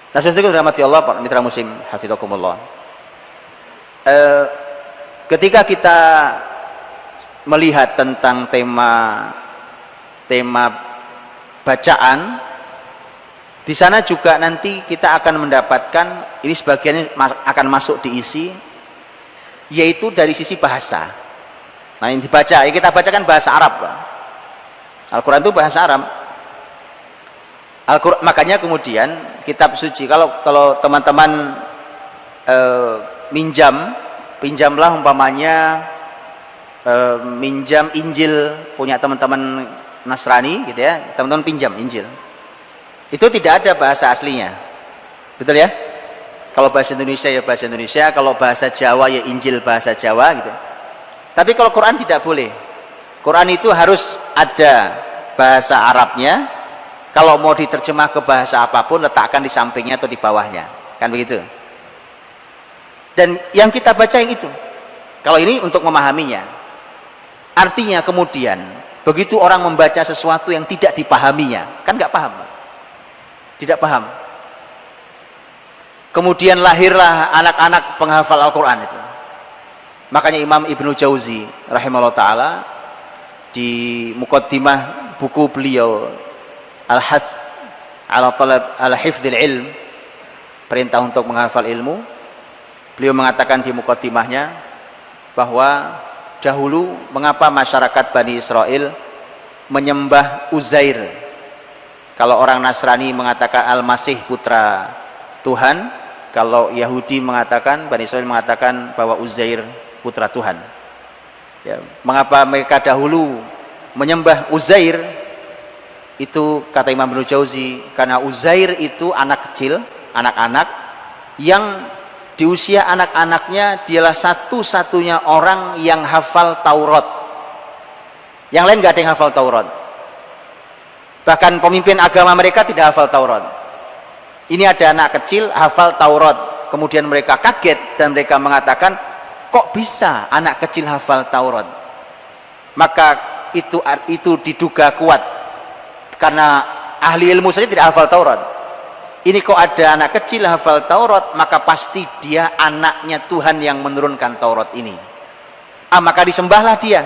Nah, saudaraku dirahmati Allah, para mitra muslim hafizakumullah. Ketika kita melihat tentang tema bacaan, di sana juga nanti kita akan mendapatkan, ini sebagiannya akan masuk diisi, yaitu dari sisi bahasa. Nah, yang dibaca, yang kita bacakan bahasa Arab. Al-Quran itu bahasa Arab. Makanya kemudian kitab suci, kalau teman-teman pinjamlah umpamanya minjam Injil punya teman-teman Nasrani gitu ya, teman-teman pinjam Injil, itu tidak ada bahasa aslinya, betul ya? Kalau bahasa Indonesia ya bahasa Indonesia, kalau bahasa Jawa ya Injil bahasa Jawa gitu. Tapi kalau Quran tidak boleh. Quran itu harus ada bahasa Arabnya. Kalau mau diterjemah ke bahasa apapun, letakkan di sampingnya atau di bawahnya, kan begitu. Dan yang kita baca yang itu. Kalau ini untuk memahaminya. Artinya kemudian begitu orang membaca sesuatu yang tidak dipahaminya, kan nggak paham, tidak paham. Kemudian lahirlah anak-anak penghafal Al-Quran itu. Makanya Imam Ibnu Jauzi rahimahullah ta'ala di muqaddimah buku beliau Al-Hath ala talab al-hifdzil ilm, perintah untuk menghafal ilmu, beliau mengatakan di muqaddimahnya bahwa dahulu mengapa masyarakat Bani Israel menyembah Uzair. Kalau orang Nasrani mengatakan Al-Masih putra Tuhan, kalau Yahudi mengatakan, Bani Israel mengatakan bahwa Uzair putra Tuhan ya, mengapa mereka dahulu menyembah Uzair? Itu kata Imam Ibnu Jauzi, karena Uzair itu anak kecil, anak-anak yang di usia anak-anaknya dialah satu-satunya orang yang hafal Taurat. Yang lain gak ada yang hafal Taurat. Bahkan pemimpin agama mereka tidak hafal Taurat. Ini ada anak kecil hafal Taurat. Kemudian mereka kaget dan mereka mengatakan, kok bisa anak kecil hafal Taurat? Maka itu diduga kuat, karena ahli ilmu saja tidak hafal Taurat. Ini kok ada anak kecil hafal Taurat, maka pasti dia anaknya Tuhan yang menurunkan Taurat ini. Maka disembahlah dia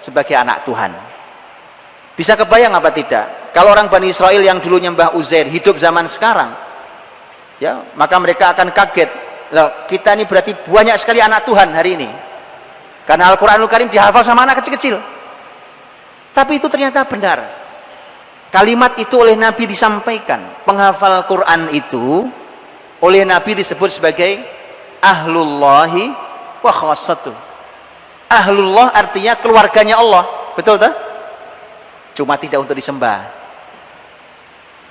sebagai anak Tuhan. Bisa kebayang apa tidak? Kalau orang Bani Israel yang dulu nyembah Uzair hidup zaman sekarang, ya, maka mereka akan kaget. Loh, kita ini berarti banyak sekali anak Tuhan hari ini. Karena Al-Quranul Karim dihafal sama anak kecil-kecil. Tapi itu ternyata benar. Kalimat itu oleh Nabi disampaikan. Penghafal Quran itu oleh Nabi disebut sebagai ahlullahi wa khassatuh. Ahlullah artinya keluarganya Allah, betul tak? Cuma tidak untuk disembah.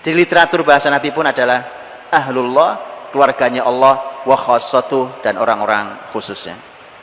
Di literatur bahasa Nabi pun adalah ahlullah, keluarganya Allah, wa khassatuh, dan orang-orang khususnya.